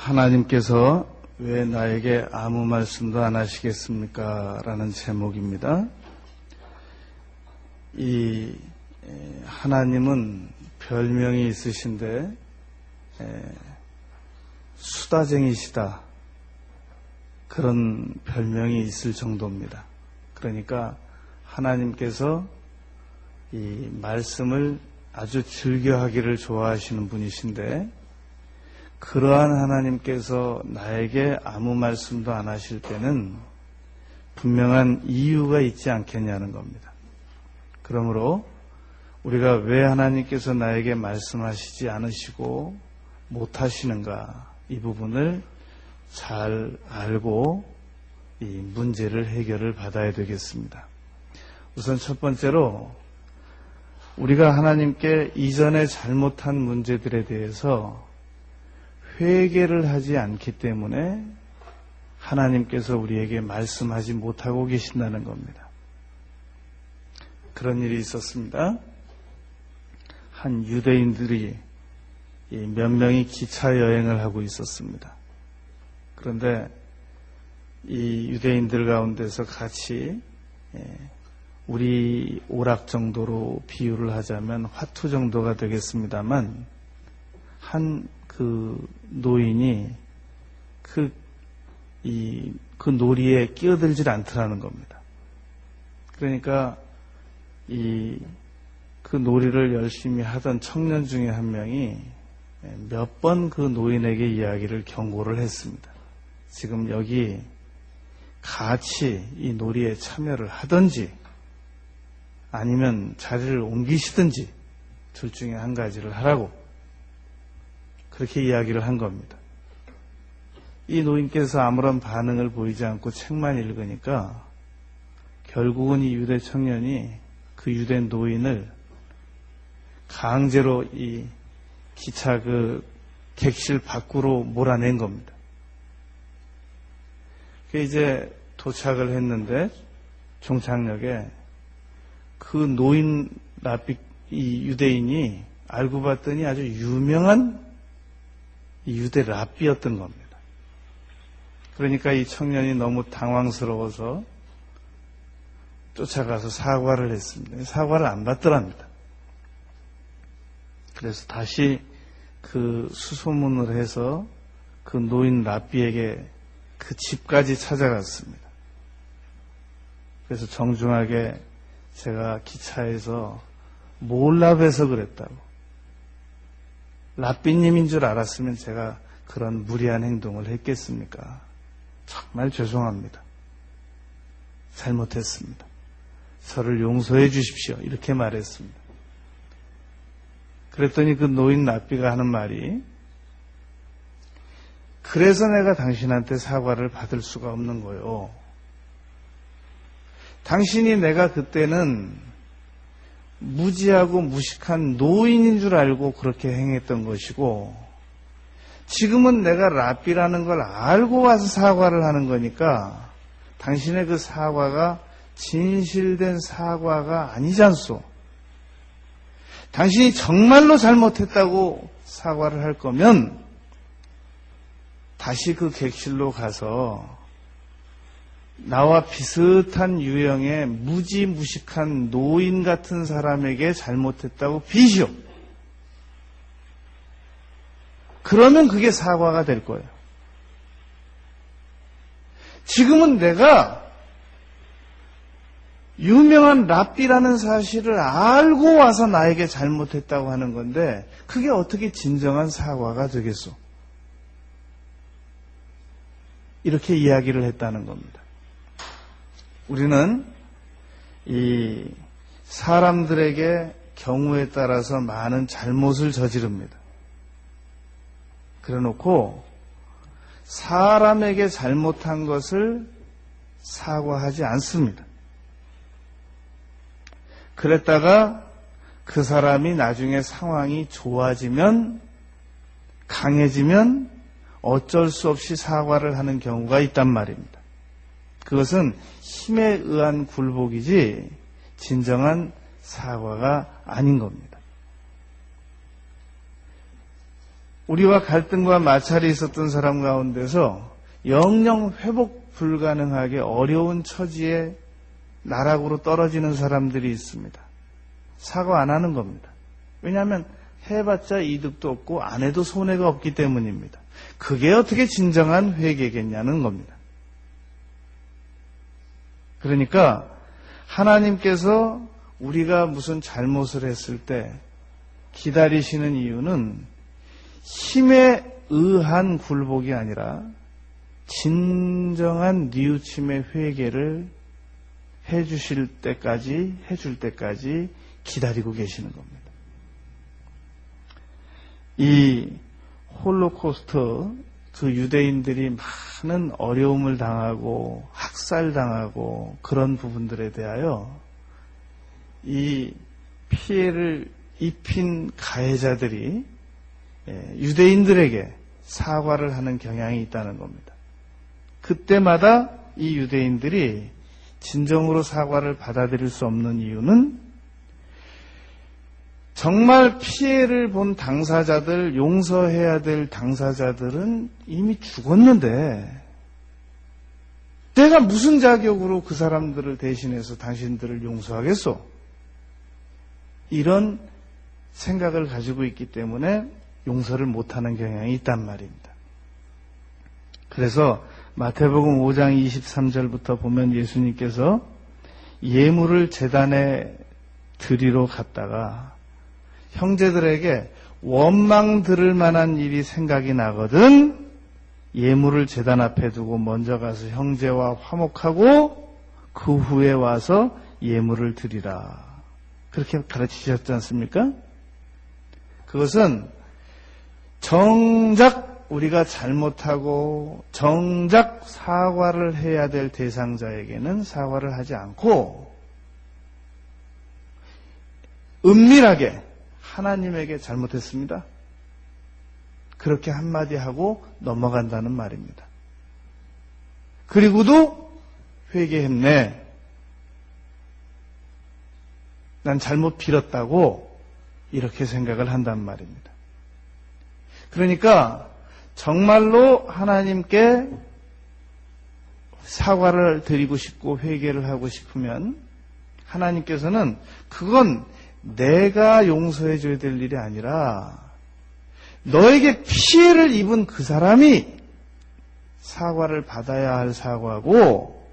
하나님께서 왜 나에게 아무 말씀도 안 하시겠습니까? 라는 제목입니다. 이 하나님은 별명이 있으신데 수다쟁이시다, 그런 별명이 있을 정도입니다. 그러니까 하나님께서 이 말씀을 아주 즐겨하기를 좋아하시는 분이신데, 그러한 하나님께서 나에게 아무 말씀도 안 하실 때는 분명한 이유가 있지 않겠냐는 겁니다. 그러므로 우리가 왜 하나님께서 나에게 말씀하시지 않으시고 못하시는가, 이 부분을 잘 알고 이 문제를 해결을 받아야 되겠습니다. 우선 첫 번째로, 우리가 하나님께 이전에 잘못한 문제들에 대해서 회개를 하지 않기 때문에 하나님께서 우리에게 말씀하지 못하고 계신다는 겁니다. 그런 일이 있었습니다. 한 유대인들이 몇 명이 기차 여행을 하고 있었습니다. 그런데 이 유대인들 가운데서 같이 우리 오락 정도로 비유를 하자면 화투 정도가 되겠습니다만, 한 그 노인이 그 놀이에 끼어들질 않더라는 겁니다. 그러니까 그 놀이를 열심히 하던 청년 중에 한 명이 몇 번 그 노인에게 이야기를 경고를 했습니다. 지금 여기 같이 이 놀이에 참여를 하든지 아니면 자리를 옮기시든지 둘 중에 한 가지를 하라고, 그렇게 이야기를 한 겁니다. 이 노인께서 아무런 반응을 보이지 않고 책만 읽으니까 결국은 이 유대 청년이 그 유대 노인을 강제로 이 기차 그 객실 밖으로 몰아낸 겁니다. 이제 도착을 했는데 종착역에 그 노인 이 유대인이 알고 봤더니 아주 유명한 유대 랍비였던 겁니다. 그러니까 이 청년이 너무 당황스러워서 쫓아가서 사과를 했습니다. 사과를 안 받더랍니다. 그래서 다시 그 수소문을 해서 그 노인 랍비에게 그 집까지 찾아갔습니다. 그래서 정중하게 제가 기차에서 몰라봬서 그랬다고, 랍비님인 줄 알았으면 제가 그런 무리한 행동을 했겠습니까? 정말 죄송합니다. 잘못했습니다. 저를 용서해 주십시오. 이렇게 말했습니다. 그랬더니 그 노인 랍비가 하는 말이, 그래서 내가 당신한테 사과를 받을 수가 없는 거요. 당신이 내가 그때는 무지하고 무식한 노인인 줄 알고 그렇게 행했던 것이고, 지금은 내가 랍비라는 걸 알고 와서 사과를 하는 거니까 당신의 그 사과가 진실된 사과가 아니지 않소. 당신이 정말로 잘못했다고 사과를 할 거면 다시 그 객실로 가서 나와 비슷한 유형의 무지무식한 노인 같은 사람에게 잘못했다고 비시오. 그러면 그게 사과가 될 거예요. 지금은 내가 유명한 랍비라는 사실을 알고 와서 나에게 잘못했다고 하는 건데, 그게 어떻게 진정한 사과가 되겠소? 이렇게 이야기를 했다는 겁니다. 우리는 이 사람들에게 경우에 따라서 많은 잘못을 저지릅니다. 그래놓고 사람에게 잘못한 것을 사과하지 않습니다. 그랬다가 그 사람이 나중에 상황이 좋아지면, 강해지면 어쩔 수 없이 사과를 하는 경우가 있단 말입니다. 그것은 힘에 의한 굴복이지 진정한 사과가 아닌 겁니다. 우리와 갈등과 마찰이 있었던 사람 가운데서 영영 회복 불가능하게 어려운 처지에 나락으로 떨어지는 사람들이 있습니다. 사과 안 하는 겁니다. 왜냐하면 해봤자 이득도 없고 안 해도 손해가 없기 때문입니다. 그게 어떻게 진정한 회개겠냐는 겁니다. 그러니까 하나님께서 우리가 무슨 잘못을 했을 때 기다리시는 이유는 힘에 의한 굴복이 아니라 진정한 뉘우침의 회개를 해줄 때까지 기다리고 계시는 겁니다. 이 홀로코스트, 그 유대인들이 많은 어려움을 당하고 학살당하고 그런 부분들에 대하여 이 피해를 입힌 가해자들이 유대인들에게 사과를 하는 경향이 있다는 겁니다. 그때마다 이 유대인들이 진정으로 사과를 받아들일 수 없는 이유는 정말 피해를 본 당사자들, 용서해야 될 당사자들은 이미 죽었는데 내가 무슨 자격으로 그 사람들을 대신해서 당신들을 용서하겠소? 이런 생각을 가지고 있기 때문에 용서를 못하는 경향이 있단 말입니다. 그래서 마태복음 5장 23절부터 보면 예수님께서 예물을 제단에 드리러 갔다가 형제들에게 원망 들을 만한 일이 생각이 나거든 예물을 제단 앞에 두고 먼저 가서 형제와 화목하고 그 후에 와서 예물을 드리라. 그렇게 가르치셨지 않습니까? 그것은 정작 우리가 잘못하고 정작 사과를 해야 될 대상자에게는 사과를 하지 않고 은밀하게 하나님에게 잘못했습니다. 그렇게 한마디 하고 넘어간다는 말입니다. 그리고도 회개했네. 난 잘못 빌었다고 이렇게 생각을 한단 말입니다. 그러니까 정말로 하나님께 사과를 드리고 싶고 회개를 하고 싶으면 하나님께서는 그건 내가 용서해 줘야 될 일이 아니라 너에게 피해를 입은 그 사람이 사과를 받아야 할 사과고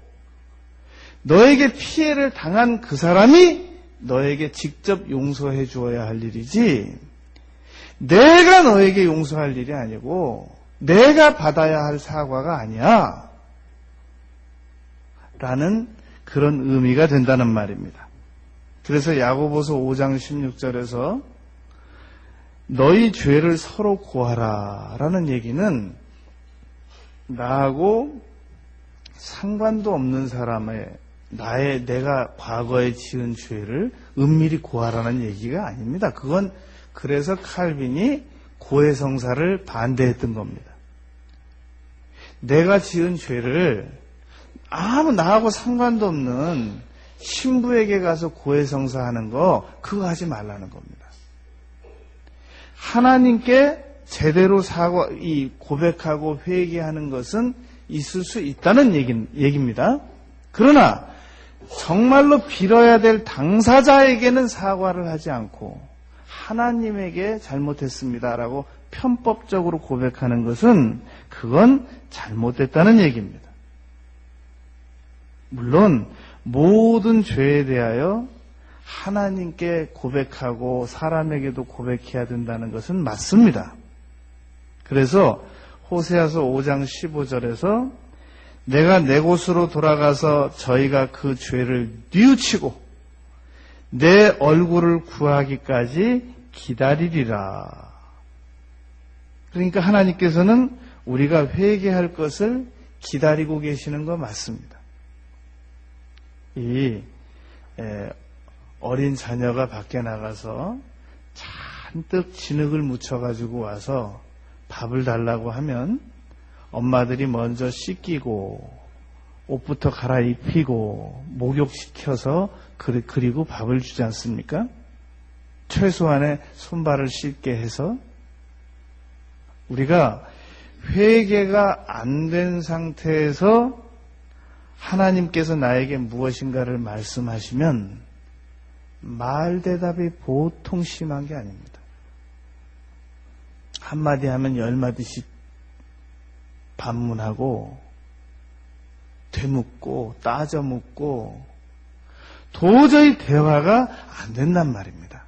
너에게 피해를 당한 그 사람이 너에게 직접 용서해 주어야 할 일이지 내가 너에게 용서할 일이 아니고 내가 받아야 할 사과가 아니야 라는 그런 의미가 된다는 말입니다. 그래서 야고보서 5장 16절에서 너희 죄를 서로 고하라 라는 얘기는 나하고 상관도 없는 사람의 내가 과거에 지은 죄를 은밀히 고하라는 얘기가 아닙니다. 그건 그래서 칼빈이 고해성사를 반대했던 겁니다. 내가 지은 죄를 아무 나하고 상관도 없는 신부에게 가서 고해성사하는 거 그거 하지 말라는 겁니다. 하나님께 제대로 고백하고 회개하는 것은 있을 수 있다는 얘기입니다. 그러나 정말로 빌어야 될 당사자에게는 사과를 하지 않고 하나님에게 잘못했습니다라고 편법적으로 고백하는 것은 그건 잘못됐다는 얘기입니다. 물론 모든 죄에 대하여 하나님께 고백하고 사람에게도 고백해야 된다는 것은 맞습니다. 그래서 호세아서 5장 15절에서 내가 내 곳으로 돌아가서 저희가 그 죄를 뉘우치고 내 얼굴을 구하기까지 기다리리라. 그러니까 하나님께서는 우리가 회개할 것을 기다리고 계시는 거 맞습니다. 이 어린 자녀가 밖에 나가서 잔뜩 진흙을 묻혀가지고 와서 밥을 달라고 하면 엄마들이 먼저 씻기고 옷부터 갈아입히고 목욕시켜서 그리고 밥을 주지 않습니까? 최소한의 손발을 씻게 해서 우리가 회개가 안 된 상태에서 하나님께서 나에게 무엇인가를 말씀하시면 말 대답이 보통 심한 게 아닙니다. 한마디 하면 10마디씩 반문하고 되묻고 따져묻고 도저히 대화가 안 된단 말입니다.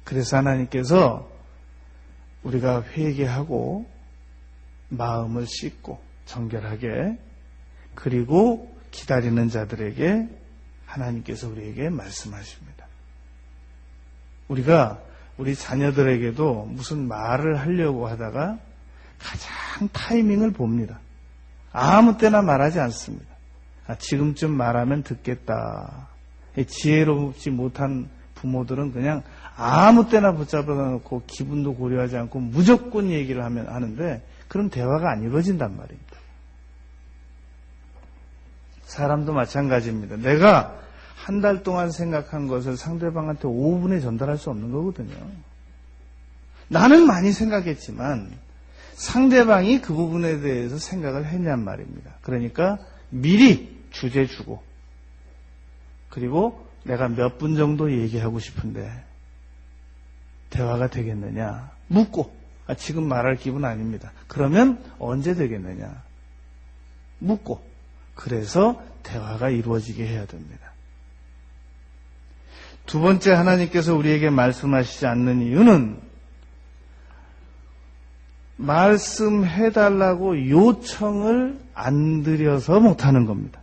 그래서 하나님께서 우리가 회개하고 마음을 씻고 정결하게 그리고 기다리는 자들에게 하나님께서 우리에게 말씀하십니다. 우리가 우리 자녀들에게도 무슨 말을 하려고 하다가 가장 타이밍을 봅니다. 아무 때나 말하지 않습니다. 지금쯤 말하면 듣겠다. 지혜롭지 못한 부모들은 그냥 아무 때나 붙잡아 놓고 기분도 고려하지 않고 무조건 얘기를 하는데 그럼 대화가 안 이루어진단 말입니다. 사람도 마찬가지입니다. 내가 한 달 동안 생각한 것을 상대방한테 5분에 전달할 수 없는 거거든요. 나는 많이 생각했지만 상대방이 그 부분에 대해서 생각을 했냔 말입니다. 그러니까 미리 주제 주고 그리고 내가 몇 분 정도 얘기하고 싶은데 대화가 되겠느냐 묻고 지금 말할 기분 아닙니다. 그러면 언제 되겠느냐 묻고 그래서 대화가 이루어지게 해야 됩니다. 두 번째 하나님께서 우리에게 말씀하시지 않는 이유는 말씀해달라고 요청을 안 드려서 못하는 겁니다.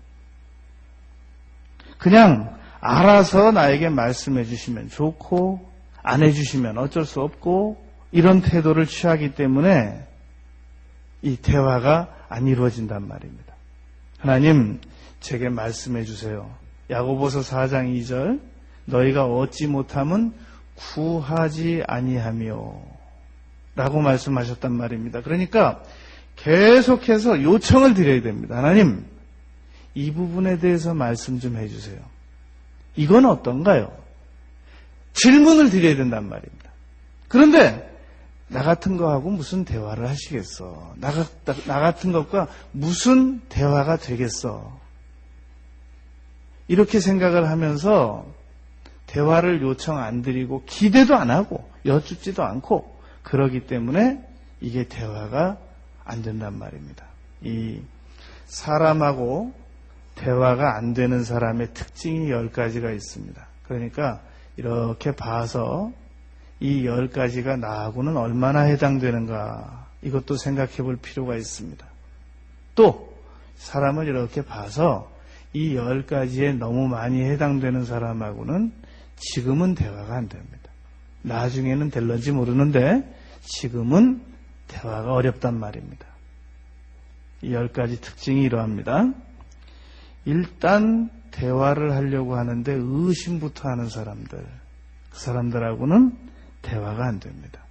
그냥 알아서 나에게 말씀해 주시면 좋고 안 해주시면 어쩔 수 없고 이런 태도를 취하기 때문에 이 대화가 안 이루어진단 말입니다. 하나님 제게 말씀해 주세요. 야고보서 4장 2절 너희가 얻지 못함은 구하지 아니하며 라고 말씀하셨단 말입니다. 그러니까 계속해서 요청을 드려야 됩니다. 하나님 이 부분에 대해서 말씀 좀 해주세요. 이건 어떤가요? 질문을 드려야 된단 말입니다. 그런데 나 같은 거하고 무슨 대화를 하시겠어? 나 같은 것과 무슨 대화가 되겠어? 이렇게 생각을 하면서 대화를 요청 안 드리고 기대도 안 하고 여쭙지도 않고 그러기 때문에 이게 대화가 안 된단 말입니다. 이 사람하고 대화가 안 되는 사람의 특징이 10가지가 있습니다. 그러니까 이렇게 봐서 이 10가지가 나하고는 얼마나 해당되는가 이것도 생각해 볼 필요가 있습니다. 또 사람을 이렇게 봐서 이 10가지에 너무 많이 해당되는 사람하고는 지금은 대화가 안 됩니다. 나중에는 될런지 모르는데 지금은 대화가 어렵단 말입니다. 이 10가지 특징이 이러합니다. 일단 대화를 하려고 하는데 의심부터 하는 사람들, 그 사람들하고는 대화가 안 됩니다.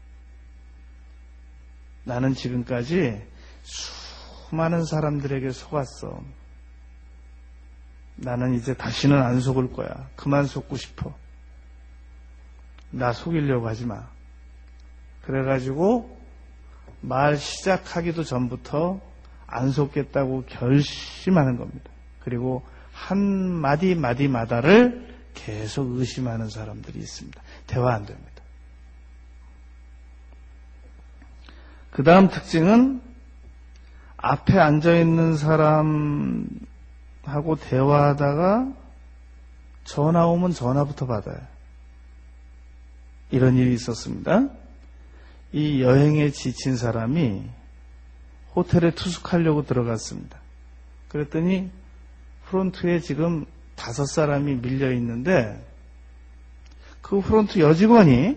나는 지금까지 수많은 사람들에게 속았어. 나는 이제 다시는 안 속을 거야. 그만 속고 싶어. 나 속이려고 하지 마. 그래가지고 말 시작하기도 전부터 안 속겠다고 결심하는 겁니다. 그리고 한 마디마다를 계속 의심하는 사람들이 있습니다. 대화 안 됩니다. 그 다음 특징은 앞에 앉아있는 사람하고 대화하다가 전화 오면 전화부터 받아요. 이런 일이 있었습니다. 이 여행에 지친 사람이 호텔에 투숙하려고 들어갔습니다. 그랬더니 프론트에 지금 5사람이 밀려 있는데 그 프론트 여직원이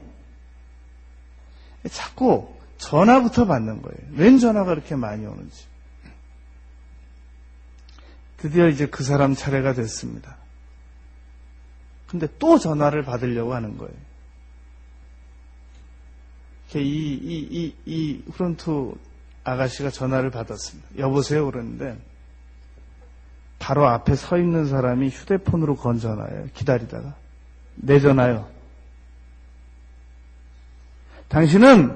자꾸 전화부터 받는 거예요. 웬 전화가 그렇게 많이 오는지. 드디어 이제 그 사람 차례가 됐습니다. 근데 또 전화를 받으려고 하는 거예요. 이 프론트 아가씨가 전화를 받았습니다. 여보세요? 그러는데 바로 앞에 서 있는 사람이 휴대폰으로 건 전화예요. 기다리다가. 내 전화요. 당신은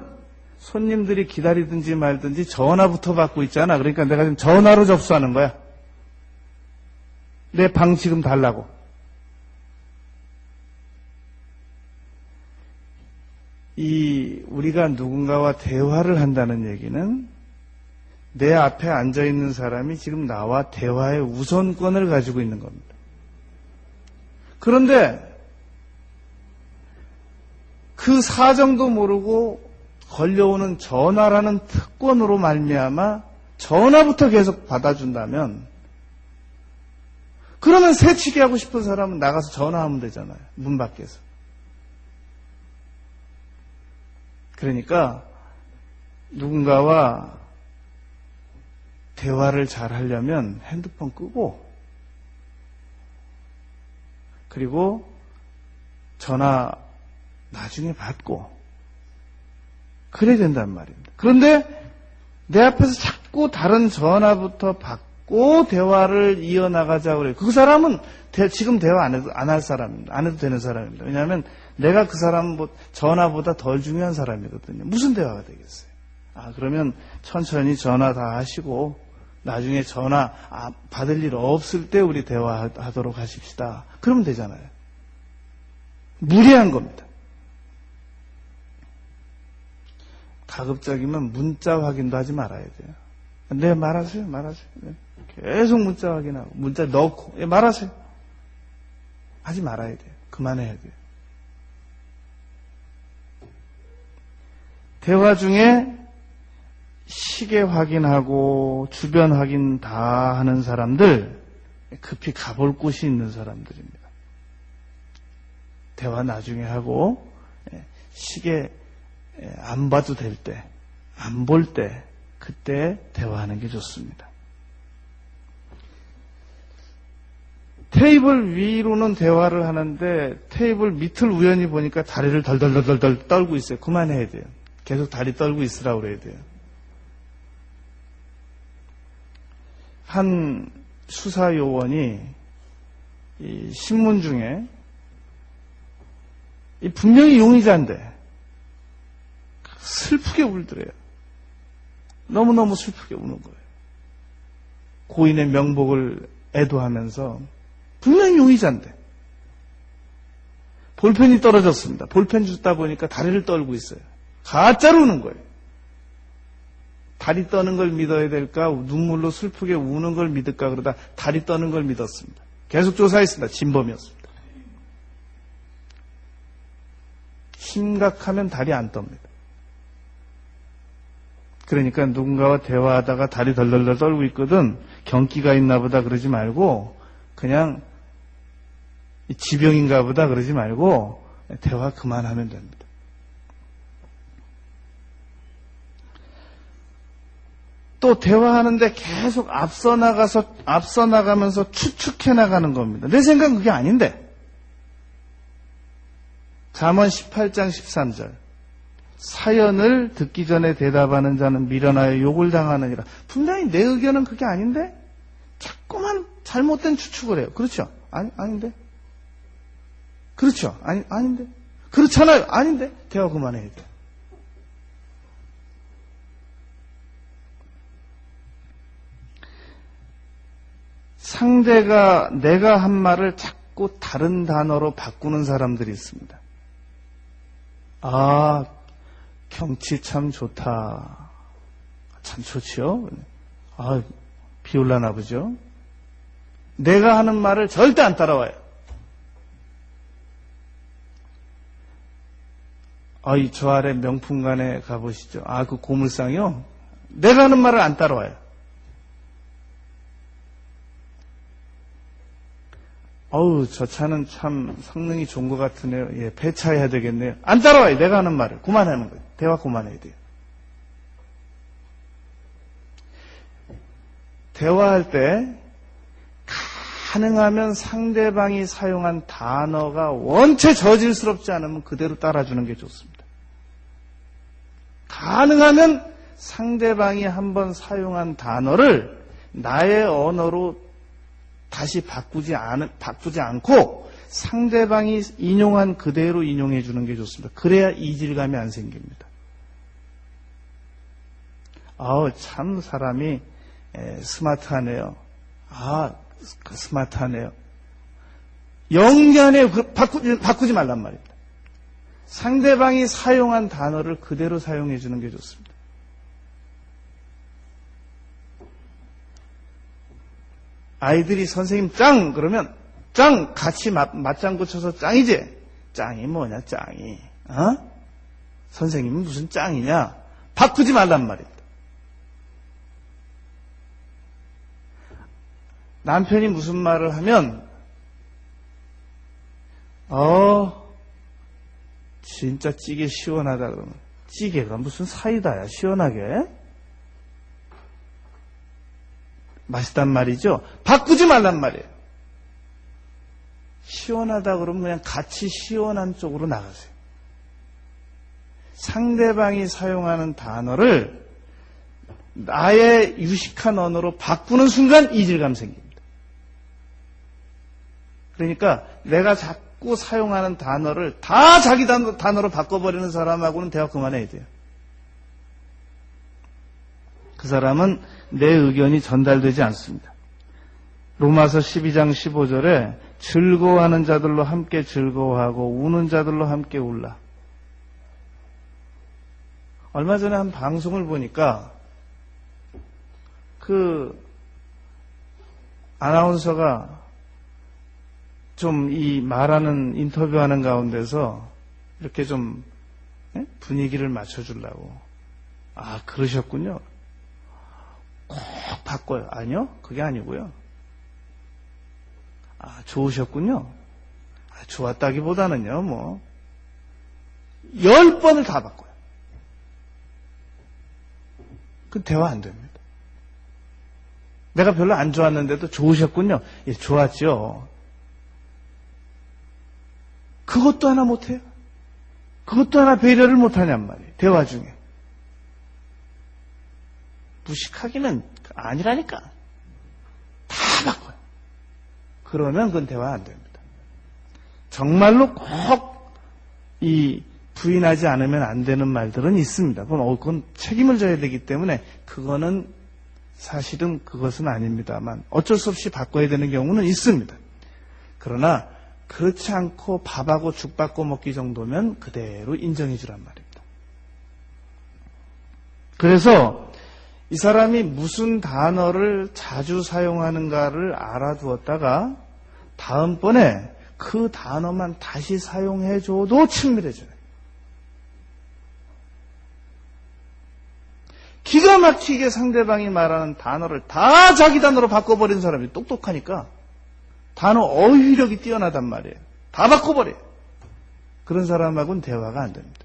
손님들이 기다리든지 말든지 전화부터 받고 있잖아. 그러니까 내가 지금 전화로 접수하는 거야. 내 방 지금 달라고. 우리가 누군가와 대화를 한다는 얘기는 내 앞에 앉아있는 사람이 지금 나와 대화의 우선권을 가지고 있는 겁니다. 그런데 그 사정도 모르고 걸려오는 전화라는 특권으로 말미암아 전화부터 계속 받아준다면, 그러면 새치기 하고 싶은 사람은 나가서 전화하면 되잖아요. 문 밖에서. 그러니까 누군가와 대화를 잘 하려면 핸드폰 끄고, 그리고 전화 나중에 받고, 그래야 된단 말입니다. 그런데 내 앞에서 자꾸 다른 전화부터 받고 대화를 이어나가자고 그래요. 그 사람은 지금 대화 안 할 사람입니다. 안 해도 되는 사람입니다. 왜냐하면 내가 그 사람 전화보다 덜 중요한 사람이거든요. 무슨 대화가 되겠어요? 그러면 천천히 전화 다 하시고 나중에 전화 받을 일 없을 때 우리 대화하도록 하십시다. 그러면 되잖아요. 무리한 겁니다. 가급적이면 문자 확인도 하지 말아야 돼요. 네, 말하세요. 네. 계속 문자 확인하고 문자 넣고 말하세요. 하지 말아야 돼요. 그만해야 돼요. 대화 중에 시계 확인하고 주변 확인 다 하는 사람들, 급히 가볼 곳이 있는 사람들입니다. 대화 나중에 하고 시계 안 봐도 될 때, 안 볼 때, 그때 대화하는 게 좋습니다. 테이블 위로는 대화를 하는데 테이블 밑을 우연히 보니까 다리를 덜덜덜덜 떨고 있어요. 그만해야 돼요. 계속 다리 떨고 있으라고 그래야 돼요. 한 수사요원이 이 신문 중에 분명히 용의자인데 슬프게 울더래요. 너무너무 슬프게 우는 거예요. 고인의 명복을 애도하면서 분명히 용의자인데 볼펜이 떨어졌습니다. 볼펜 줬다 보니까 다리를 떨고 있어요. 가짜로 우는 거예요. 다리 떠는 걸 믿어야 될까, 눈물로 슬프게 우는 걸 믿을까 그러다 다리 떠는 걸 믿었습니다. 계속 조사했습니다. 진범이었습니다. 심각하면 다리 안 떱니다. 그러니까 누군가와 대화하다가 다리 덜덜덜 떨고 있거든, 경기가 있나 보다 그러지 말고, 그냥 지병인가 보다 그러지 말고 대화 그만하면 됩니다. 또 대화하는데 계속 앞서 나가면서 추측해 나가는 겁니다. 내 생각은 그게 아닌데. 잠언 18장 13절. 사연을 듣기 전에 대답하는 자는 미련하여 욕을 당하느니라. 분명히 내 의견은 그게 아닌데 자꾸만 잘못된 추측을 해요. 그렇죠? 아닌데. 그렇죠? 아닌데. 그렇잖아요. 아닌데. 대화 그만해야 돼요. 상대가 내가 한 말을 자꾸 다른 단어로 바꾸는 사람들이 있습니다. 경치 참 좋다. 참 좋지요? 비 올라나 보죠? 내가 하는 말을 절대 안 따라와요. 저 아래 명품관에 가보시죠. 그 고물상이요? 내가 하는 말을 안 따라와요. 저 차는 참 성능이 좋은 것 같으네요. 예, 폐차해야 되겠네요. 안 따라와요. 내가 하는 말을. 그만하는 거예요. 대화 그만해야 돼요. 대화할 때 가능하면 상대방이 사용한 단어가 원체 저질스럽지 않으면 그대로 따라주는 게 좋습니다. 가능하면 상대방이 한번 사용한 단어를 나의 언어로 다시 바꾸지 않고 상대방이 인용한 그대로 인용해 주는 게 좋습니다. 그래야 이질감이 안 생깁니다. 참 사람이 스마트하네요. 스마트하네요. 영견에 바꾸지 말란 말입니다. 상대방이 사용한 단어를 그대로 사용해 주는 게 좋습니다. 아이들이 선생님 짱! 그러면 짱! 같이 맞장구 쳐서 짱이지? 짱이 뭐냐, 짱이. 선생님은 무슨 짱이냐? 바꾸지 말란 말입니다. 남편이 무슨 말을 하면, 진짜 찌개 시원하다 그러면, 찌개가 무슨 사이다야, 시원하게? 맛있단 말이죠? 바꾸지 말란 말이에요. 시원하다 그러면 그냥 같이 시원한 쪽으로 나가세요. 상대방이 사용하는 단어를 나의 유식한 언어로 바꾸는 순간 이질감 생깁니다. 그러니까 내가 자꾸 사용하는 단어를 다 자기 단어로 바꿔버리는 사람하고는 대화 그만해야 돼요. 그 사람은 내 의견이 전달되지 않습니다. 로마서 12장 15절에 즐거워하는 자들로 함께 즐거워하고 우는 자들로 함께 울라. 얼마 전에 한 방송을 보니까 그 아나운서가 좀 이 말하는 인터뷰하는 가운데서 이렇게 좀 분위기를 맞춰주려고. 그러셨군요. 꼭 바꿔요. 아니요, 그게 아니고요. 좋으셨군요. 좋았다기보다는요, 10번을 다 바꿔요. 그 대화 안 됩니다. 내가 별로 안 좋았는데도 좋으셨군요. 예, 좋았죠. 그것도 하나 못해요. 그것도 하나 배려를 못하냔 말이에요. 대화 중에. 무식하기는 아니라니까. 다 바꿔요. 그러면 그건 대화 안 됩니다. 정말로 꼭 이 부인하지 않으면 안 되는 말들은 있습니다. 그건 책임을 져야 되기 때문에 그거는 사실은 그것은 아닙니다만 어쩔 수 없이 바꿔야 되는 경우는 있습니다. 그러나 그렇지 않고 밥하고 죽 바꿔 먹기 정도면 그대로 인정해 주란 말입니다. 그래서 이 사람이 무슨 단어를 자주 사용하는가를 알아두었다가 다음번에 그 단어만 다시 사용해줘도 친밀해져요. 기가 막히게 상대방이 말하는 단어를 다 자기 단어로 바꿔버린 사람이 똑똑하니까 단어 어휘력이 뛰어나단 말이에요. 다 바꿔버려요. 그런 사람하고는 대화가 안 됩니다.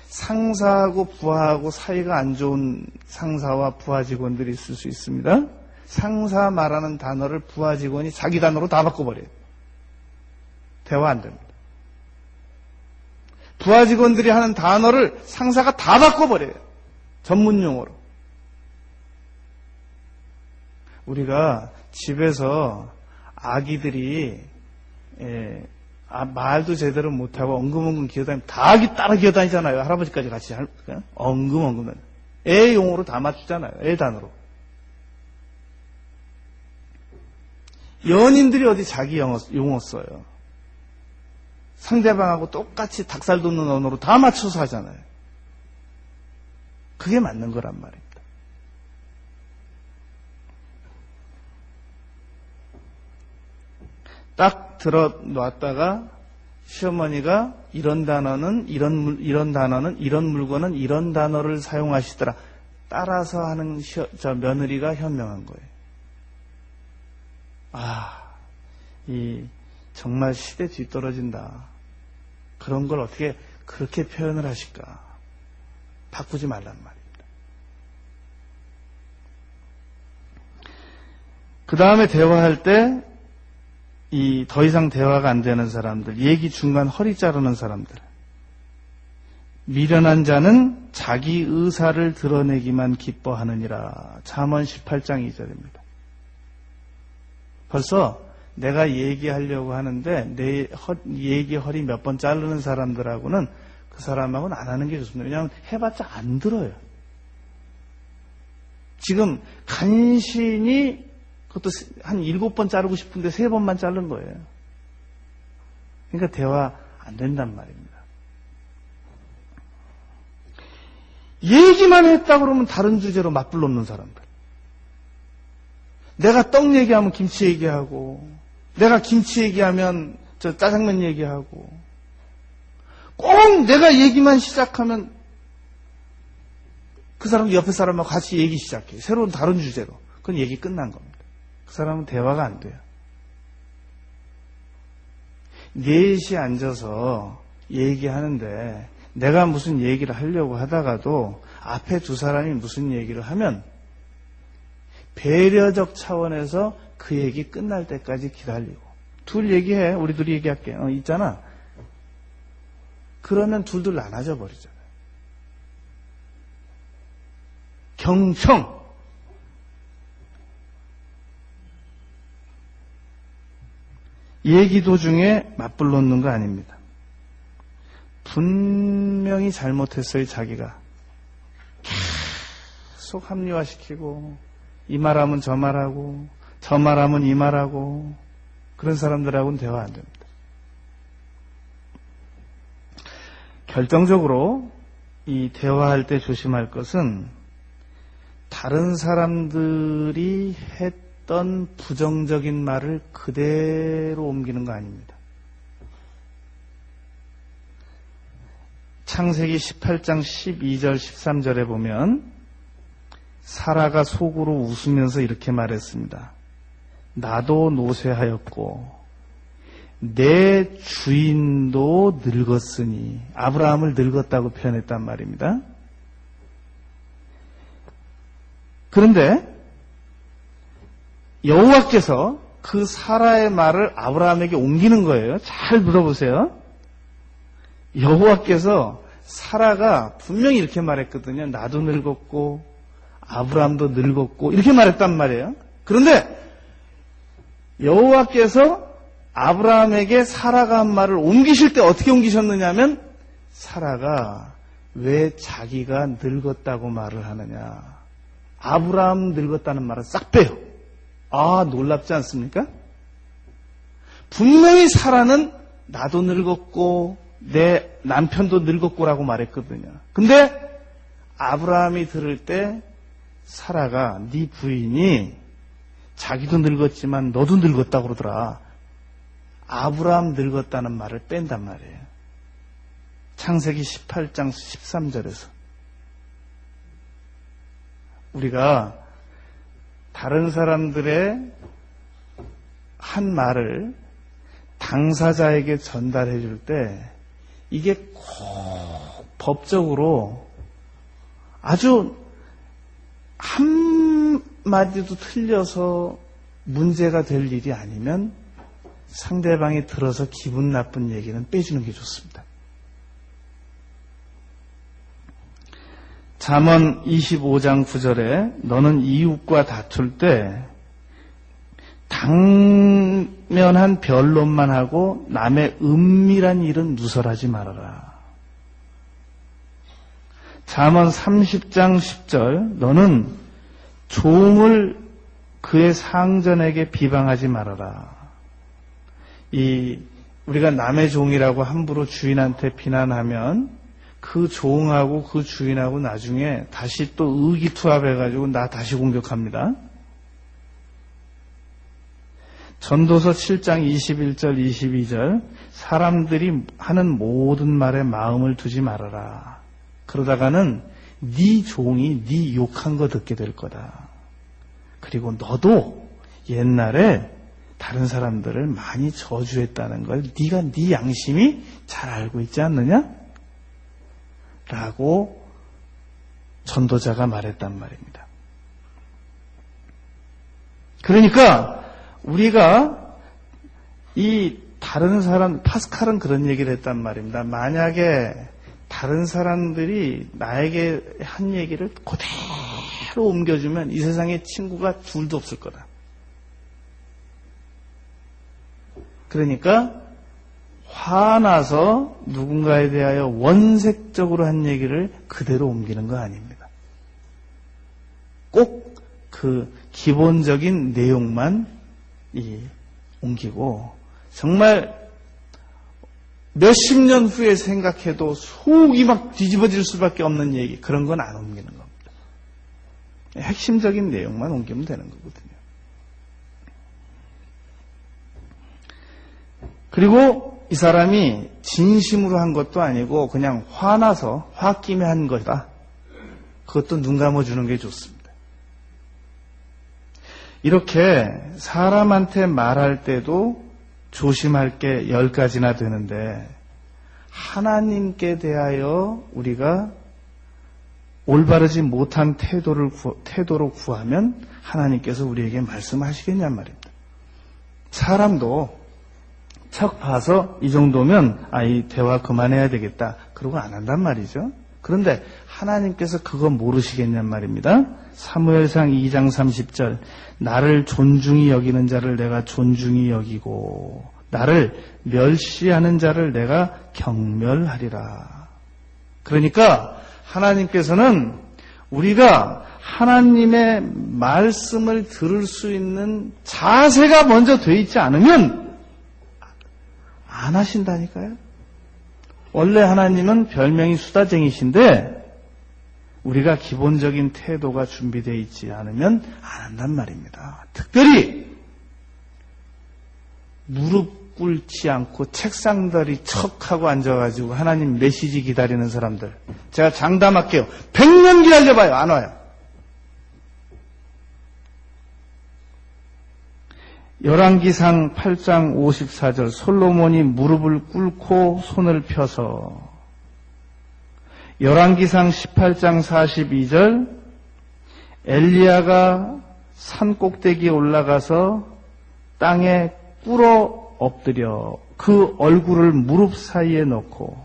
상사하고 부하하고 사이가 안 좋은 상사와 부하 직원들이 있을 수 있습니다. 상사 말하는 단어를 부하 직원이 자기 단어로 다 바꿔버려요. 대화 안 됩니다. 부하 직원들이 하는 단어를 상사가 다 바꿔버려요. 전문 용어로. 우리가 집에서 아기들이 말도 제대로 못하고 엉금엉금 기어다니면 다 아기 따라 기어다니잖아요. 할아버지까지 같이 엉금엉금. 애 용어로 다 맞추잖아요. 애 단어로. 연인들이 어디 자기 용어 써요. 상대방하고 똑같이 닭살 돋는 언어로 다 맞춰서 하잖아요. 그게 맞는 거란 말입니다. 딱 들어 놨다가 시어머니가 이런 단어는 이런 단어는 이런 물건은 이런 단어를 사용하시더라. 따라서 하는 며느리가 현명한 거예요. 정말 시대 뒤떨어진다. 그런 걸 어떻게 그렇게 표현을 하실까? 바꾸지 말란 말입니다. 그 다음에 대화할 때 더 이상 대화가 안 되는 사람들, 얘기 중간 허리 자르는 사람들. 미련한 자는 자기 의사를 드러내기만 기뻐하느니라. 잠언 18장 2절입니다. 벌써 내가 얘기하려고 하는데 내 얘기 허리 몇 번 자르는 사람들하고는 그 사람하고는 안 하는 게 좋습니다. 왜냐하면 해봤자 안 들어요. 지금 간신히 그것도 한 7번 자르고 싶은데 3번만 자른 거예요. 그러니까 대화 안 된단 말입니다. 얘기만 했다 그러면 다른 주제로 맞불 놓는 사람들. 내가 떡 얘기하면 김치 얘기하고, 내가 김치 얘기하면 저 짜장면 얘기하고, 꼭 내가 얘기만 시작하면 그 사람 옆에 사람하고 같이 얘기 시작해요. 새로운 다른 주제로. 그건 얘기 끝난 겁니다. 그 사람은 대화가 안 돼요. 넷이 앉아서 얘기하는데 내가 무슨 얘기를 하려고 하다가도 앞에 두 사람이 무슨 얘기를 하면 배려적 차원에서 그 얘기 끝날 때까지 기다리고, 둘 얘기해, 우리 둘이 얘기할게, 있잖아. 그러면 둘둘 나눠져 버리잖아요. 경청. 얘기 도중에 맞불 놓는 거 아닙니다. 분명히 잘못했어요. 자기가 계속 합리화시키고, 이 말하면 저 말하고, 저 말하면 이 말하고, 그런 사람들하고는 대화 안 됩니다. 결정적으로 이 대화할 때 조심할 것은 다른 사람들이 했던 부정적인 말을 그대로 옮기는 거 아닙니다. 창세기 18장 12절 13절에 보면 사라가 속으로 웃으면서 이렇게 말했습니다. 나도 노쇠하였고 내 주인도 늙었으니, 아브라함을 늙었다고 표현했단 말입니다. 그런데 여호와께서 그 사라의 말을 아브라함에게 옮기는 거예요. 잘 들어보세요. 여호와께서 사라가 분명히 이렇게 말했거든요. 나도 늙었고 아브라함도 늙었고 이렇게 말했단 말이에요. 그런데 여호와께서 아브라함에게 사라가 한 말을 옮기실 때 어떻게 옮기셨느냐면, 사라가 왜 자기가 늙었다고 말을 하느냐, 아브라함 늙었다는 말을 싹 빼요. 아, 놀랍지 않습니까? 분명히 사라는 나도 늙었고 내 남편도 늙었고라고 말했거든요. 근데 아브라함이 들을 때 사라가 네 부인이 자기도 늙었지만 너도 늙었다고 그러더라. 아브라함 늙었다는 말을 뺀단 말이에요. 창세기 18장 13절에서. 우리가 다른 사람들의 한 말을 당사자에게 전달해 줄 때 이게 꼭 법적으로 아주 한마디도 틀려서 문제가 될 일이 아니면 상대방이 들어서 기분 나쁜 얘기는 빼주는 게 좋습니다. 잠언 25장 9절에 너는 이웃과 다툴 때 당면한 변론만 하고 남의 은밀한 일은 누설하지 말아라. 잠언 30장 10절 너는 종을 그의 상전에게 비방하지 말아라. 우리가 남의 종이라고 함부로 주인한테 비난하면 그 종하고 그 주인하고 나중에 다시 또 의기투합해가지고 나 다시 공격합니다. 전도서 7장 21절 22절 사람들이 하는 모든 말에 마음을 두지 말아라. 그러다가는 네 종이 네 욕한 거 듣게 될 거다. 그리고 너도 옛날에 다른 사람들을 많이 저주했다는 걸 네가 네 양심이 잘 알고 있지 않느냐? 라고 전도자가 말했단 말입니다. 그러니까 우리가 이 다른 사람, 파스칼은 그런 얘기를 했단 말입니다. 만약에 다른 사람들이 나에게 한 얘기를 그대로 옮겨주면 이 세상에 친구가 둘도 없을 거다. 그러니까 화나서 누군가에 대하여 원색적으로 한 얘기를 그대로 옮기는 거 아닙니다. 꼭 그 기본적인 내용만 옮기고 정말 몇십 년 후에 생각해도 속이 막 뒤집어질 수밖에 없는 얘기, 그런 건 안 옮기는 겁니다. 핵심적인 내용만 옮기면 되는 거거든요. 그리고 이 사람이 진심으로 한 것도 아니고 그냥 화나서 홧김에 한 거다. 그것도 눈 감아주는 게 좋습니다. 이렇게 사람한테 말할 때도 조심할 게 10가지나 되는데 하나님께 대하여 우리가 올바르지 못한 태도로 구하면 하나님께서 우리에게 말씀하시겠냔 말입니다. 사람도 척 봐서 이 정도면 이 대화 그만해야 되겠다 그러고 안 한단 말이죠. 그런데 하나님께서 그거 모르시겠냔 말입니다. 사무엘상 2장 30절 나를 존중히 여기는 자를 내가 존중히 여기고 나를 멸시하는 자를 내가 경멸하리라. 그러니까 하나님께서는 우리가 하나님의 말씀을 들을 수 있는 자세가 먼저 돼 있지 않으면 안 하신다니까요. 원래 하나님은 별명이 수다쟁이신데 우리가 기본적인 태도가 준비되어 있지 않으면 안 한단 말입니다. 특별히 무릎 꿇지 않고 책상다리 척하고 앉아가지고 하나님 메시지 기다리는 사람들, 제가 장담할게요. 100년 기다려봐요. 안 와요. 열왕기상 8장 54절 솔로몬이 무릎을 꿇고 손을 펴서, 열왕기상 18장 42절 엘리야가 산 꼭대기에 올라가서 땅에 꿇어 엎드려 그 얼굴을 무릎 사이에 넣고,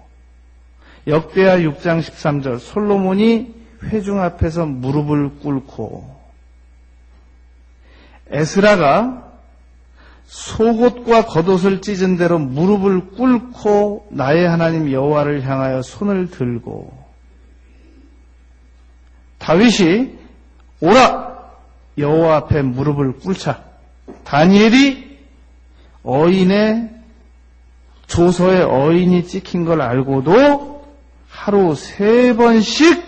역대하 6장 13절 솔로몬이 회중 앞에서 무릎을 꿇고, 에스라가 속옷과 겉옷을 찢은 대로 무릎을 꿇고 나의 하나님 여호와를 향하여 손을 들고, 다윗이 오라 여호와 앞에 무릎을 꿇자, 다니엘이 어인의 조서에 어인이 찍힌 걸 알고도 하루 3번씩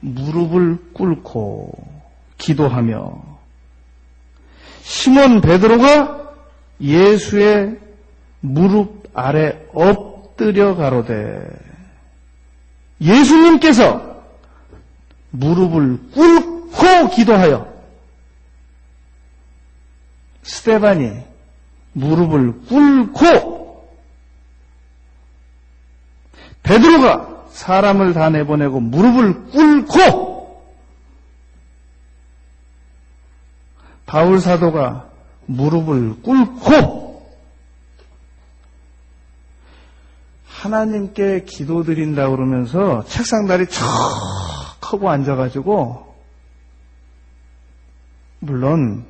무릎을 꿇고 기도하며, 시몬 베드로가 예수의 무릎 아래 엎드려 가로되, 예수님께서 무릎을 꿇고 기도하여 스데반이 무릎을 꿇고, 베드로가 사람을 다 내보내고 무릎을 꿇고, 바울 사도가 무릎을 꿇고, 하나님께 기도드린다 그러면서 책상다리 척 하고 앉아가지고, 물론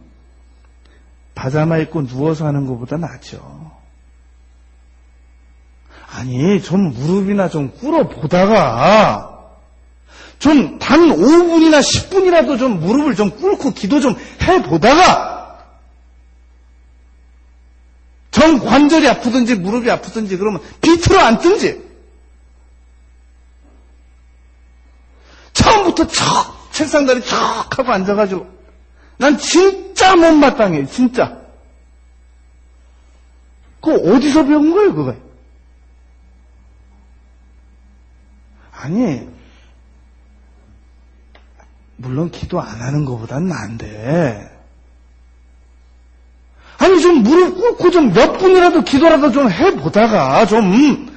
파자마 입고 누워서 하는 것보다 낫죠. 아니, 좀 무릎이나 좀 꿇어 보다가 좀 단 5분이나 10분이라도 좀 무릎을 좀 꿇고 기도 좀 해보다가 정 관절이 아프든지 무릎이 아프든지 그러면 비틀어 앉든지, 처음부터 척 책상다리 척 하고 앉아가지고 난 진짜 못마땅해요. 진짜. 그거 어디서 배운 거예요, 그거? 아니, 물론 기도 안 하는 것보단 나은데, 아니 좀 무릎 꿇고 좀 몇 분이라도 기도라도 좀 해보다가 좀,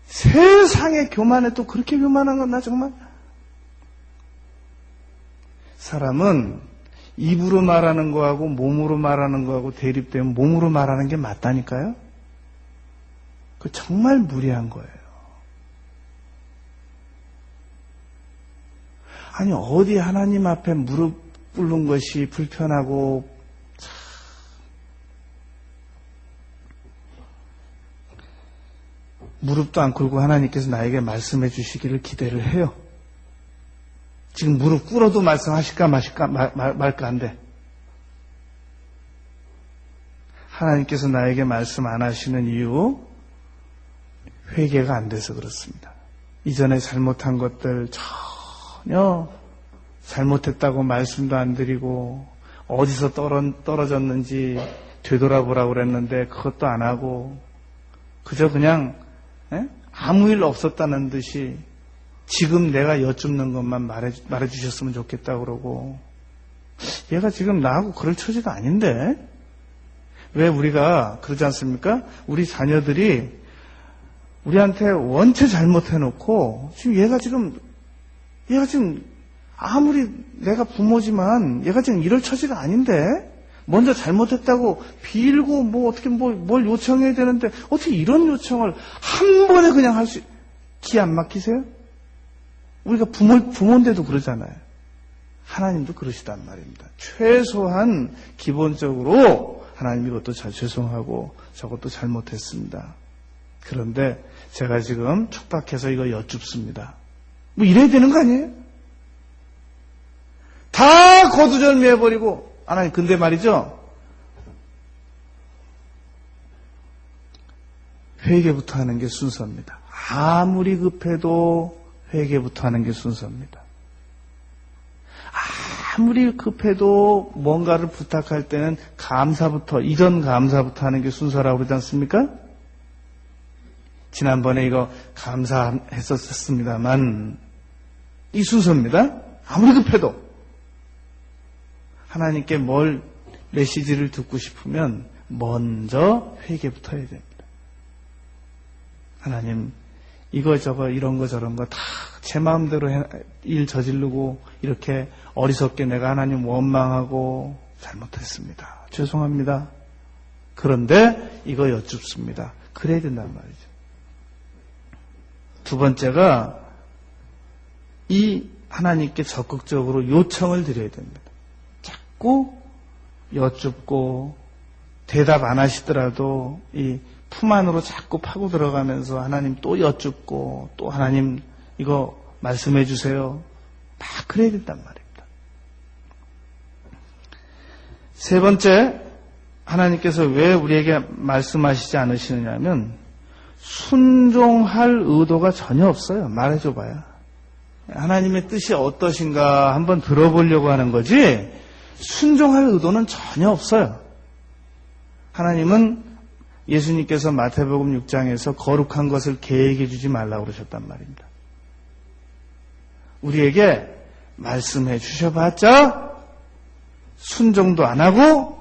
세상에 교만해 또 그렇게 교만한 건 나 정말. 사람은 입으로 말하는 거하고 몸으로 말하는 거하고 대립되면 몸으로 말하는 게 맞다니까요. 그 정말 무리한 거예요. 아니 어디 하나님 앞에 무릎 꿇는 것이 불편하고 무릎도 안 꿇고 하나님께서 나에게 말씀해 주시기를 기대를 해요. 지금 무릎 꿇어도 말씀하실까 말까 한데 하나님께서 나에게 말씀 안 하시는 이유 회개가 안 돼서 그렇습니다. 이전에 잘못한 것들 전혀 잘못했다고 말씀도 안 드리고 어디서 떨어졌는지 되돌아보라고 그랬는데 그것도 안 하고 그저 그냥 아무 일 없었다는 듯이 지금 내가 여쭙는 것만 말해주셨으면 좋겠다고 그러고 얘가 지금 나하고 그럴 처지가 아닌데 왜 우리가 그러지 않습니까? 우리 자녀들이 우리한테 원체 잘못해놓고 지금 얘가 지금 아무리 내가 부모지만 얘가 지금 이럴 처지가 아닌데 먼저 잘못했다고 빌고 뭘 요청해야 되는데 어떻게 이런 요청을 한 번에 그냥 할 수 기 안 막히세요? 우리가 부모인데도 그러잖아요. 하나님도 그러시단 말입니다. 최소한 기본적으로 하나님 이것도 죄송하고 저것도 잘못했습니다. 그런데 제가 지금 촉박해서 이거 여쭙습니다. 뭐 이래야 되는 거 아니에요? 다 거두절미해버리고 하나님 근데 말이죠. 회개부터 하는 게 순서입니다. 아무리 급해도 회개부터 하는 게 순서입니다. 아무리 급해도 뭔가를 부탁할 때는 이전 감사부터 하는 게 순서라고 그러지 않습니까? 지난번에 이거 감사했었습니다만 이 순서입니다. 아무리 급해도 하나님께 메시지를 듣고 싶으면 먼저 회개부터 해야 됩니다. 하나님 이거저거 이런 거 저런 거 다 제 마음대로 일 저지르고 이렇게 어리석게 내가 하나님 원망하고 잘못했습니다. 죄송합니다. 그런데 이거 여쭙습니다. 그래야 된단 말이죠. 두 번째가 이 하나님께 적극적으로 요청을 드려야 됩니다. 자꾸 여쭙고 대답 안 하시더라도 이 품 안으로 자꾸 파고 들어가면서 하나님 또 여쭙고 또 하나님 이거 말씀해 주세요. 막 그래야 된단 말입니다. 세 번째, 하나님께서 왜 우리에게 말씀하시지 않으시느냐 하면 순종할 의도가 전혀 없어요. 말해줘 봐요. 하나님의 뜻이 어떠신가 한번 들어보려고 하는 거지 순종할 의도는 전혀 없어요. 하나님은 예수님께서 마태복음 6장에서 거룩한 것을 계획해 주지 말라고 그러셨단 말입니다. 우리에게 말씀해 주셔봤자 순종도 안 하고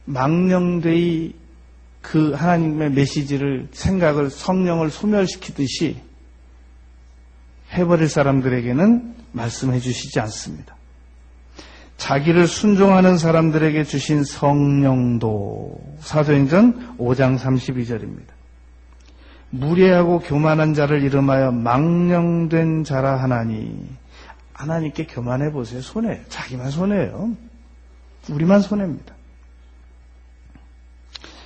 망령되이 그 하나님의 메시지를 생각을 성령을 소멸시키듯이 해버릴 사람들에게는 말씀해 주시지 않습니다. 자기를 순종하는 사람들에게 주신 성령도 사도행전 5장 32절입니다. 무례하고 교만한 자를 이름하여 망령된 자라 하나니 하나님께 교만해 보세요. 손해예요. 자기만 손해예요. 우리만 손해입니다.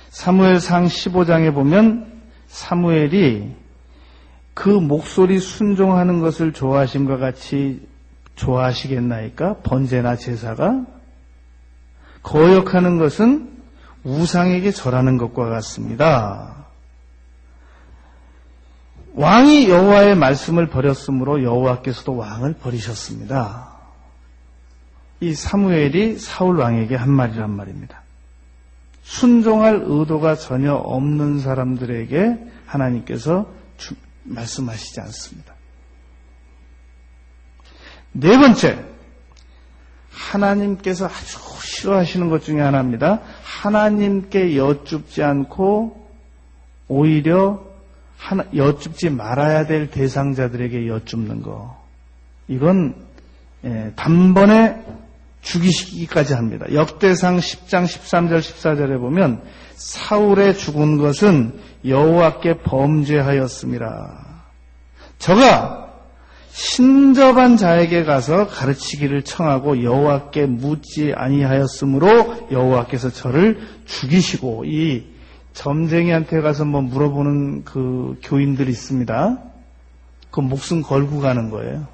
사무엘상 15장에 보면 사무엘이 그 목소리 순종하는 것을 좋아하심과 같이 좋아하시겠나이까? 번제나 제사가 거역하는 것은 우상에게 절하는 것과 같습니다. 왕이 여호와의 말씀을 버렸으므로 여호와께서도 왕을 버리셨습니다. 이 사무엘이 사울 왕에게 한 말이란 말입니다. 순종할 의도가 전혀 없는 사람들에게 하나님께서 말씀하시지 않습니다. 네 번째, 하나님께서 아주 싫어하시는 것 중에 하나입니다. 하나님께 여쭙지 않고 오히려 여쭙지 말아야 될 대상자들에게 여쭙는 거. 이건 단번에 죽이시기까지 합니다. 역대상 10장 13절 14절에 보면 사울의 죽은 것은 여호와께 범죄하였음이라. 저가 신접한 자에게 가서 가르치기를 청하고 여호와께 묻지 아니하였으므로 여호와께서 저를 죽이시고 이 점쟁이한테 가서 뭐 물어보는 그 교인들이 있습니다. 그 목숨 걸고 가는 거예요.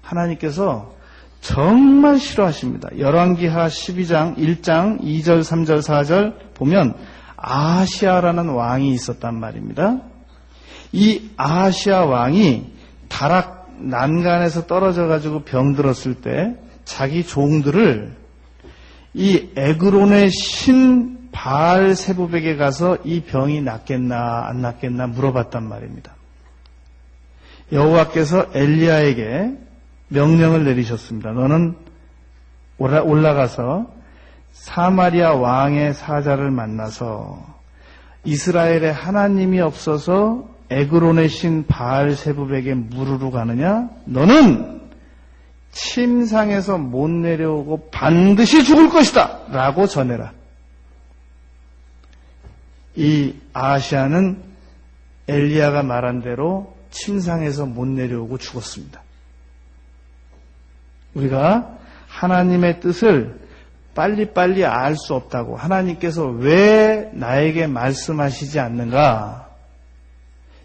하나님께서 정말 싫어하십니다. 열왕기하 12장 1장 2절 3절 4절 보면 아하시아라는 왕이 있었단 말입니다. 이 아하시아 왕이 다락 난간에서 떨어져 가지고 병들었을 때 자기 종들을 이 에그론의 신 바알 세부백에 가서 이 병이 낫겠나 안 낫겠나 물어봤단 말입니다. 여호와께서 엘리야에게 명령을 내리셨습니다. 너는 올라가서 사마리아 왕의 사자를 만나서 이스라엘에 하나님이 없어서 에그론의 신 바알 세부백에 물으러 가느냐? 너는 침상에서 못 내려오고 반드시 죽을 것이다! 라고 전해라. 이 아하시아는 엘리야가 말한 대로 침상에서 못 내려오고 죽었습니다. 우리가 하나님의 뜻을 빨리빨리 알 수 없다고, 하나님께서 왜 나에게 말씀하시지 않는가,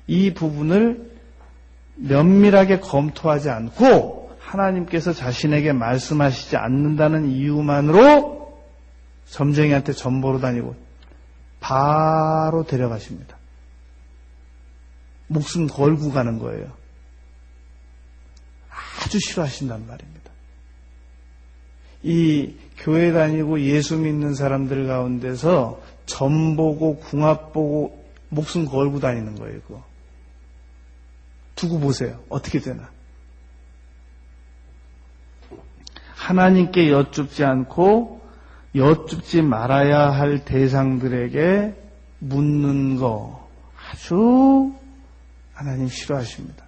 이 부분을 면밀하게 검토하지 않고 하나님께서 자신에게 말씀하시지 않는다는 이유만으로 점쟁이한테 전보로 다니고 바로 데려가십니다. 목숨 걸고 가는 거예요. 아주 싫어하신단 말입니다. 이 교회 다니고 예수 믿는 사람들 가운데서 점 보고 궁합 보고 목숨 걸고 다니는 거예요. 그거. 두고 보세요. 어떻게 되나. 하나님께 여쭙지 않고 여쭙지 말아야 할 대상들에게 묻는 거 아주 하나님 싫어하십니다.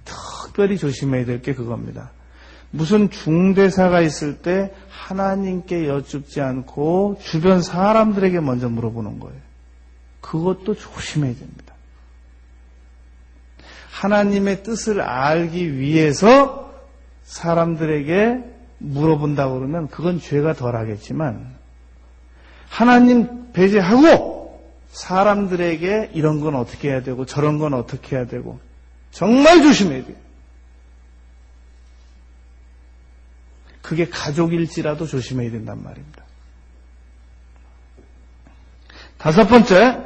특별히 조심해야 될 게 그겁니다. 무슨 중대사가 있을 때 하나님께 여쭙지 않고 주변 사람들에게 먼저 물어보는 거예요. 그것도 조심해야 됩니다. 하나님의 뜻을 알기 위해서 사람들에게 물어본다고 그러면 그건 죄가 덜하겠지만, 하나님 배제하고 사람들에게 이런 건 어떻게 해야 되고 저런 건 어떻게 해야 되고 정말 조심해야 돼요. 그게 가족일지라도 조심해야 된단 말입니다. 다섯 번째,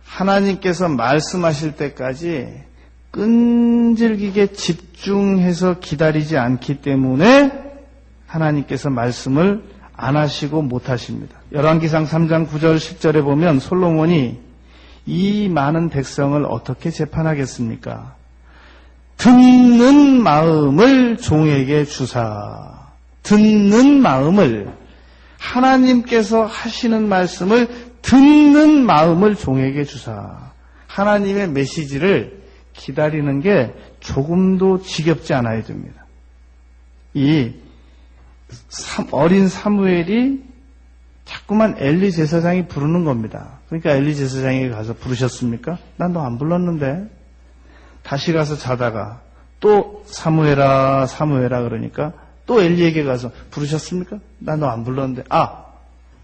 하나님께서 말씀하실 때까지 끈질기게 집중해서 기다리지 않기 때문에 하나님께서 말씀을 안 하시고 못 하십니다. 열왕기상 3장 9절 10절에 보면 솔로몬이 이 많은 백성을 어떻게 재판하겠습니까? 듣는 마음을 종에게 주사. 듣는 마음을, 하나님께서 하시는 말씀을 듣는 마음을 종에게 주사. 하나님의 메시지를 기다리는 게 조금도 지겹지 않아야 됩니다. 이 어린 사무엘이 자꾸만 엘리 제사장이 부르는 겁니다. 그러니까 엘리 제사장에게 가서 부르셨습니까? 난 너 안 불렀는데. 다시 가서 자다가 또 사무엘아 사무엘아 그러니까 또 엘리에게 가서 부르셨습니까? 난 너 안 불렀는데. 아,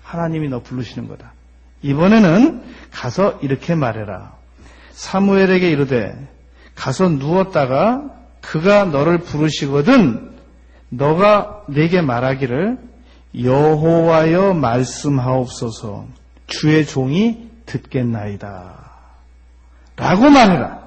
하나님이 너 부르시는 거다. 이번에는 가서 이렇게 말해라. 사무엘에게 이르되 가서 누웠다가 그가 너를 부르시거든 너가 내게 말하기를 여호와여 말씀하옵소서 주의 종이 듣겠나이다 라고 말해라.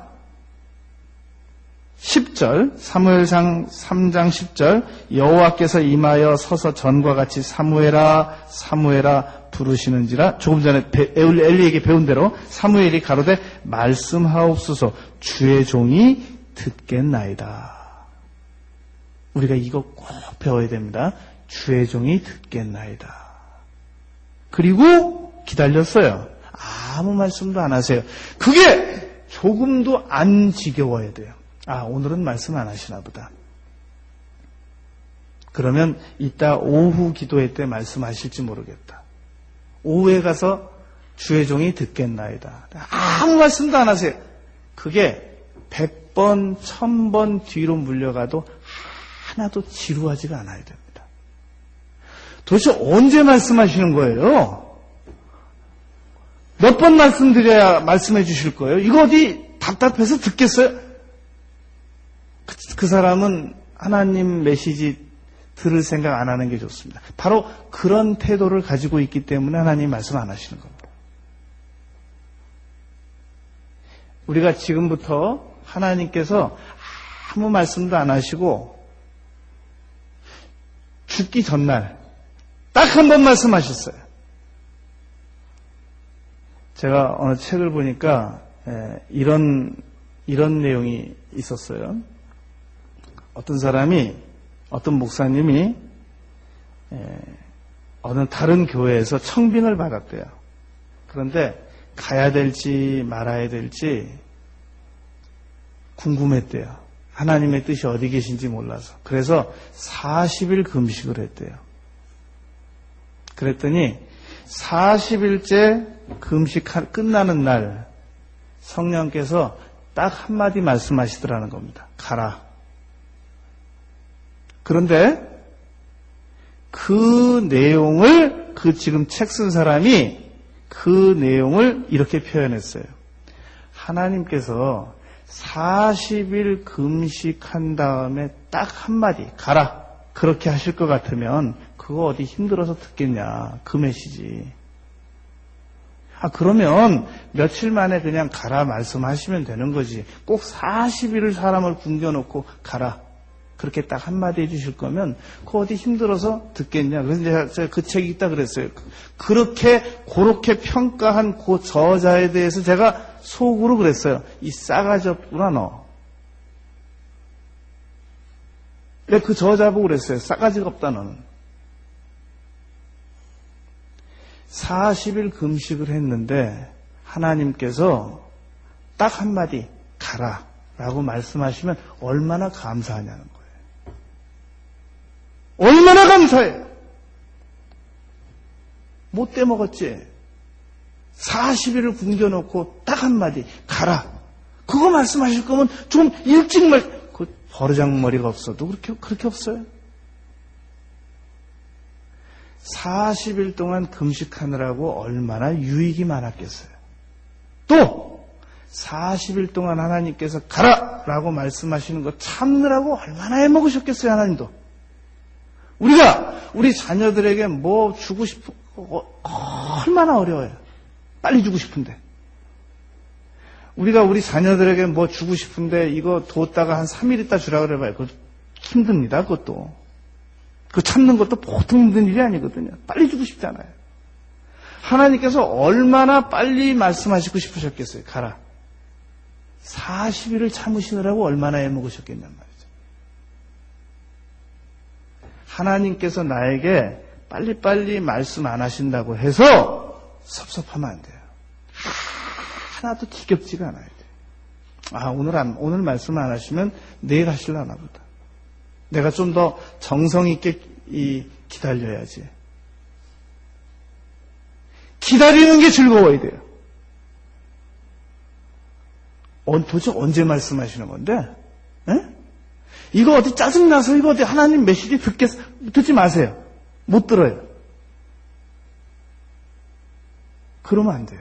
10절 사무엘상 3장 10절 여호와께서 임하여 서서 전과 같이 사무엘아 사무엘아 부르시는지라. 조금 전에 엘리에게 배운 대로 사무엘이 가로되 말씀하옵소서 주의 종이 듣겠나이다. 우리가 이거 꼭 배워야 됩니다. 주의 종이 듣겠나이다. 그리고 기다렸어요. 아무 말씀도 안 하세요. 그게 조금도 안 지겨워야 돼요. 아, 오늘은 말씀 안 하시나 보다. 그러면 이따 오후 기도회 때 말씀하실지 모르겠다. 오후에 가서 주의 종이 듣겠나이다. 아무 말씀도 안 하세요. 그게 100번, 1000번 뒤로 물려가도 하나도 지루하지가 않아야 됩니다. 도대체 언제 말씀하시는 거예요? 몇 번 말씀드려야 말씀해 주실 거예요? 이거 어디 답답해서 듣겠어요? 그 사람은 하나님 메시지 들을 생각 안 하는 게 좋습니다. 바로 그런 태도를 가지고 있기 때문에 하나님 말씀 안 하시는 겁니다. 우리가 지금부터 하나님께서 아무 말씀도 안 하시고 죽기 전날 딱 한 번 말씀하셨어요. 제가 어느 책을 보니까 이런 내용이 있었어요. 어떤 사람이, 어떤 목사님이 어느 다른 교회에서 청빙을 받았대요. 그런데 가야 될지 말아야 될지 궁금했대요. 하나님의 뜻이 어디 계신지 몰라서. 그래서 40일 금식을 했대요. 그랬더니 40일째 금식 끝나는 날 성령께서 딱 한마디 말씀하시더라는 겁니다. 가라. 그런데 그 내용을, 지금 책 쓴 사람이 그 내용을 이렇게 표현했어요. 하나님께서 40일 금식한 다음에 딱 한마디 가라 그렇게 하실 것 같으면 그거 어디 힘들어서 듣겠냐, 그 메시지. 그러면 며칠 만에 그냥 가라 말씀하시면 되는 거지. 꼭 40일을 사람을 굶겨놓고 가라 그렇게 딱 한마디 해주실 거면 그거 어디 힘들어서 듣겠냐. 그래서 제가 그 책이 있다 그랬어요. 그렇게 평가한 그 저자에 대해서 제가 속으로 그랬어요. 이 싸가지 없구나 너. 내가 그 저자 보고 그랬어요. 싸가지가 없다 너는. 40일 금식을 했는데 하나님께서 딱 한마디 가라 라고 말씀하시면 얼마나 감사하냐는 거예요. 얼마나 감사해요. 못 떼먹었지. 40일을 굶겨놓고 딱 한마디 가라. 그거 말씀하실 거면 좀 일찍 그 버르장머리가 없어도 그렇게 없어요. 40일 동안 금식하느라고 얼마나 유익이 많았겠어요. 또 40일 동안 하나님께서 가라라고 말씀하시는 거 참느라고 얼마나 해먹으셨겠어요. 하나님도. 우리 자녀들에게 뭐 주고 얼마나 어려워요. 빨리 주고 싶은데. 우리 자녀들에게 뭐 주고 싶은데 이거 뒀다가 한 3일 있다 주라 그래봐요. 그거 힘듭니다. 그것도. 그 참는 것도 보통 힘든 일이 아니거든요. 빨리 주고 싶잖아요. 하나님께서 얼마나 빨리 말씀하시고 싶으셨겠어요. 가라. 40일을 참으시느라고 얼마나 애먹으셨겠냔 말이죠. 하나님께서 나에게 빨리빨리 말씀 안 하신다고 해서 섭섭하면 안 돼요. 하나도 지겹지가 않아야 돼요. 오늘 말씀 안 하시면 내일 하실라나 보다. 내가 좀 더 정성 있게 기다려야지. 기다리는 게 즐거워야 돼요. 도대체 언제 말씀하시는 건데? 에? 이거 어디 짜증나서 이거 어디 하나님 메시지 듣지 마세요. 못 들어요. 그러면 안 돼요.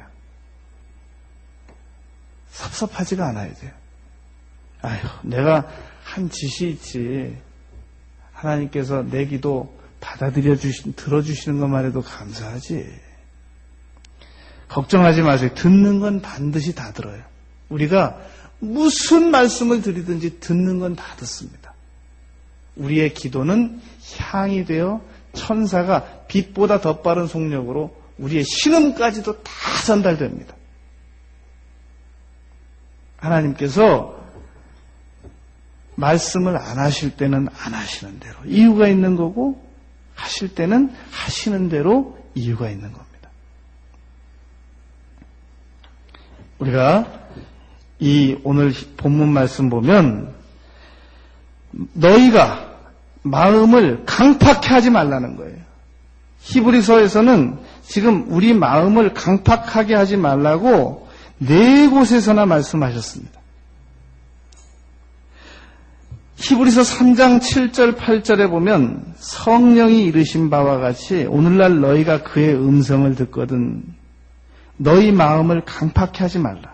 섭섭하지가 않아야 돼요. 내가 한 짓이 있지. 하나님께서 내 기도 들어주시는 것만 해도 감사하지. 걱정하지 마세요. 듣는 건 반드시 다 들어요. 우리가 무슨 말씀을 드리든지 듣는 건 다 듣습니다. 우리의 기도는 향이 되어 천사가 빛보다 더 빠른 속력으로 우리의 신음까지도 다 전달됩니다. 하나님께서 말씀을 안 하실 때는 안 하시는 대로 이유가 있는 거고, 하실 때는 하시는 대로 이유가 있는 겁니다. 우리가 이 오늘 본문 말씀 보면 너희가 마음을 강팍해 하지 말라는 거예요. 히브리서에서는 지금 우리 마음을 강팍하게 하지 말라고 4곳에서나 말씀하셨습니다. 히브리서 3장 7절 8절에 보면 성령이 이르신 바와 같이 오늘날 너희가 그의 음성을 듣거든 너희 마음을 강팍해 하지 말라.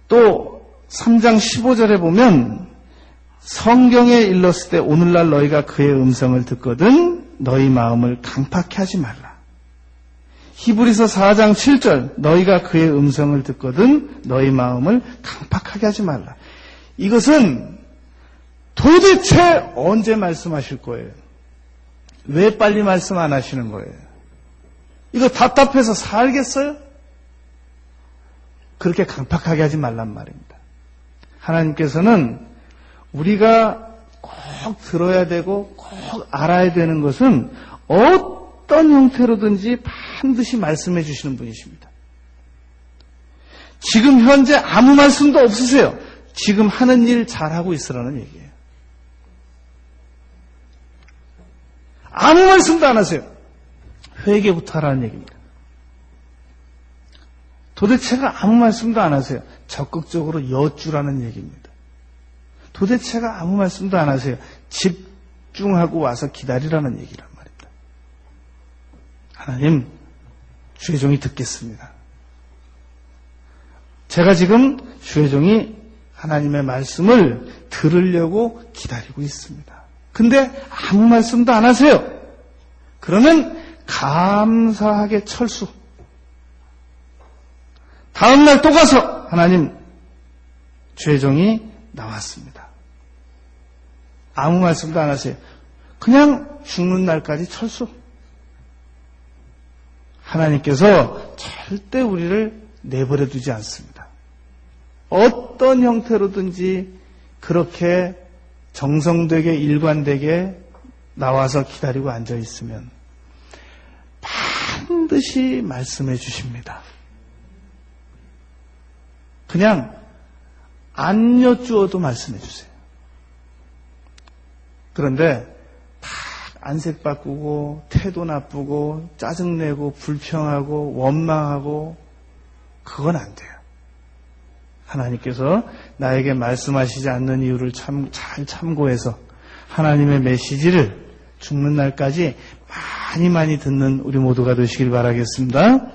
또 3장 15절에 보면 성경에 일렀을 때 오늘날 너희가 그의 음성을 듣거든 너희 마음을 강팍해 하지 말라. 히브리서 4장 7절 너희가 그의 음성을 듣거든 너희 마음을 강팍하게 하지 말라. 이것은 도대체 언제 말씀하실 거예요? 왜 빨리 말씀 안 하시는 거예요? 이거 답답해서 살겠어요? 그렇게 강팍하게 하지 말란 말입니다. 하나님께서는 우리가 꼭 들어야 되고 꼭 알아야 되는 것은 어떤 형태로든지 반드시 말씀해 주시는 분이십니다. 지금 현재 아무 말씀도 없으세요. 지금 하는 일 잘하고 있으라는 얘기예요. 아무 말씀도 안 하세요. 회개부터 하라는 얘기입니다. 도대체가 아무 말씀도 안 하세요. 적극적으로 여쭈라는 얘기입니다. 도대체가 아무 말씀도 안 하세요. 집중하고 와서 기다리라는 얘기란 말입니다. 하나님, 주의 종이 듣겠습니다. 제가 지금 주의 종이 하나님의 말씀을 들으려고 기다리고 있습니다. 근데 아무 말씀도 안 하세요. 그러면 감사하게 철수. 다음날 또 가서 하나님, 주의 종이 나왔습니다. 아무 말씀도 안 하세요. 그냥 죽는 날까지 철수. 하나님께서 절대 우리를 내버려 두지 않습니다. 어떤 형태로든지 그렇게 정성되게 일관되게 나와서 기다리고 앉아 있으면 반드시 말씀해 주십니다. 그냥 안 여쭈어도 말씀해 주세요. 그런데 다 안색 바꾸고 태도 나쁘고 짜증내고 불평하고 원망하고 그건 안 돼요. 하나님께서 나에게 말씀하시지 않는 이유를 잘 참고해서 하나님의 메시지를 죽는 날까지 많이 듣는 우리 모두가 되시길 바라겠습니다.